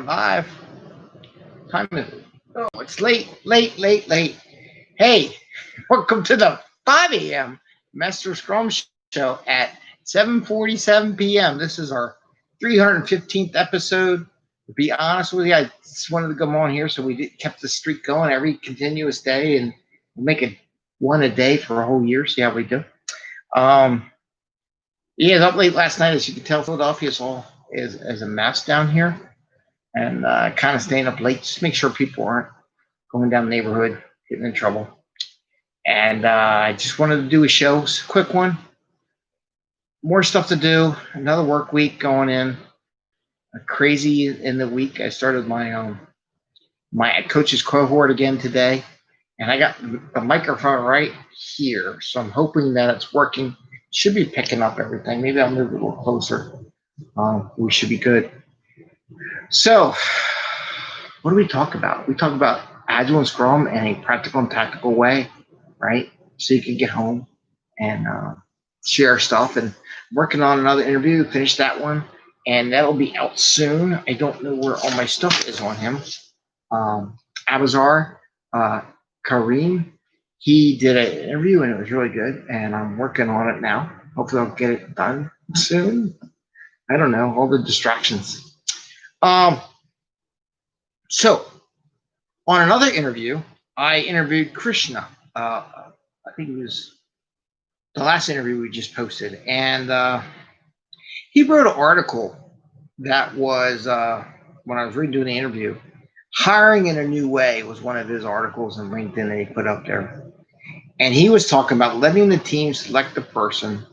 live. Time is, oh, it's late. Hey, welcome to the 5 a.m. Mester Scrum Show at 7:47 p.m. This is our 315th episode. To be honest with you, I just wanted to come on here so we kept the streak going every continuous day and make it one a day for a whole year. See how we do. Yeah, up late last night, as you can tell. Philadelphia is a mess down here, and kind of staying up late just to make sure people aren't going down the neighborhood, getting in trouble. And I just wanted to do a show, a quick one. More stuff to do. Another work week going in. Crazy in the week. I started my coach's cohort again today, and I got the microphone right here, so I'm hoping that it's working. Should be picking up everything. Maybe I'll move it a little closer. We should be good. So, what do we talk about? We talk about Agile and Scrum in a practical and tactical way, right? So you can get home and share stuff. And working on another interview, finish that one, and that'll be out soon. I don't know where all my stuff is on him. Abazar, Kareem, he did an interview and it was really good, and I'm working on it now. Hopefully I'll get it done soon. I don't know, all the distractions. So on another interview, I interviewed Krishna. I think it was the last interview we just posted, and he wrote an article that was, when I was redoing the interview, Hiring in a New Way was one of his articles on LinkedIn that he put up there. And he was talking about letting the team select the person.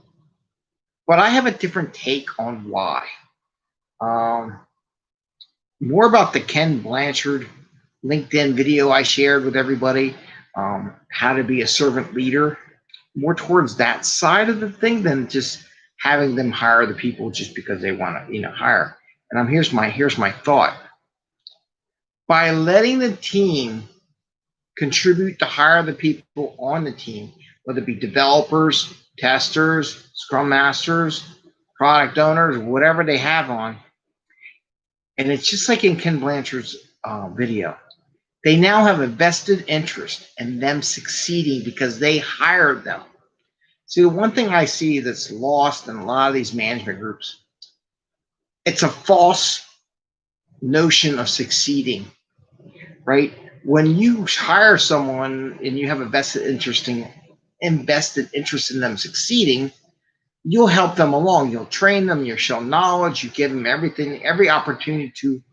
But I have a different take on why. More about the Ken Blanchard LinkedIn video I shared with everybody, how to be a servant leader. More towards that side of the thing than just having them hire the people just because they want to, hire. And here's my thought. By letting the team contribute to hire the people on the team, whether it be developers, testers, scrum masters, product owners, whatever they have on. And it's just like in Ken Blanchard's video. They now have a vested interest in them succeeding because they hired them. See, the one thing I see that's lost in a lot of these management groups, it's a false notion of succeeding, right? When you hire someone and you have a vested interest in them succeeding, you'll help them along. You'll train them, you'll show knowledge, you give them everything, every opportunity to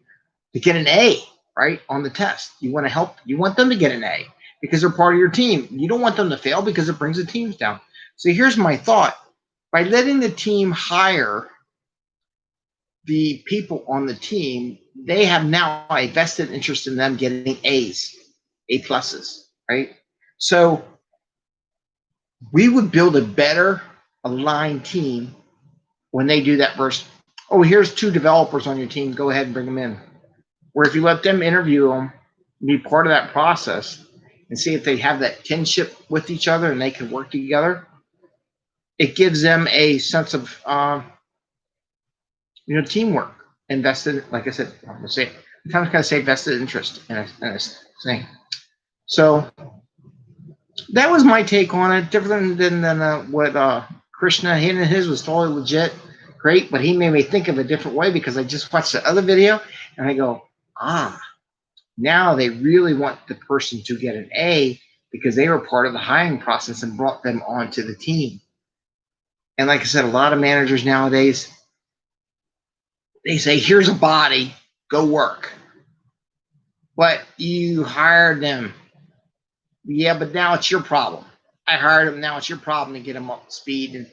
get an A, right, on the test. You want to help, you want them to get an A because they're part of your team. You don't want them to fail because it brings the teams down. So here's my thought. By letting the team hire the people on the team, they have now a vested interest in them getting A's, A pluses, right? So we would build a better aligned team when they do that first. Oh, here's 2 developers on your team. Go ahead and bring them in. Where if you let them interview them, be part of that process, and see if they have that kinship with each other and they can work together, it gives them a sense of teamwork, invested. Like I said, I'm gonna say vested interest in a thing. So that was my take on it. Different than what Krishna, his was totally legit, great. But he made me think of a different way because I just watched the other video and I go, now they really want the person to get an A because they were part of the hiring process and brought them onto the team. And like I said, a lot of managers nowadays, they say, here's a body, go work. But you hired them. Yeah, but now it's your problem. I hired them, now it's your problem to get them up to speed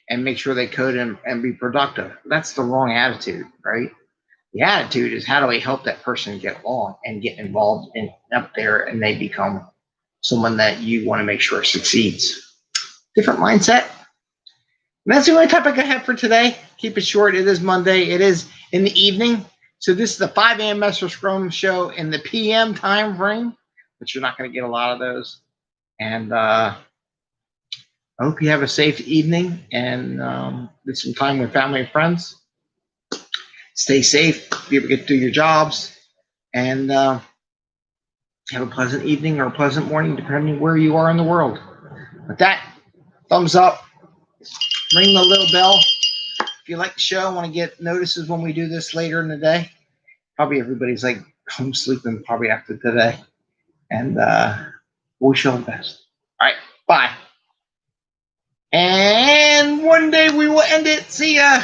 and make sure they code and be productive. That's the wrong attitude, right? The attitude is, how do we help that person get along and get involved in up there and they become someone that you want to make sure succeeds. Different mindset. And that's the only topic I have for today. Keep it short. It is Monday. It is in the evening. So this is the 5 a.m. Mester Scrum Show in the PM time frame, but you're not going to get a lot of those. And I hope you have a safe evening and get some time with family and friends. Stay safe. Be able to get through your jobs. and have a pleasant evening or a pleasant morning, depending where you are in the world. With that, thumbs up, ring the little bell. If you like the show, want to get notices when we do this later in the day. Probably everybody's like home sleeping probably after today. And we shall best. All right, bye. And one day we will end it. See ya.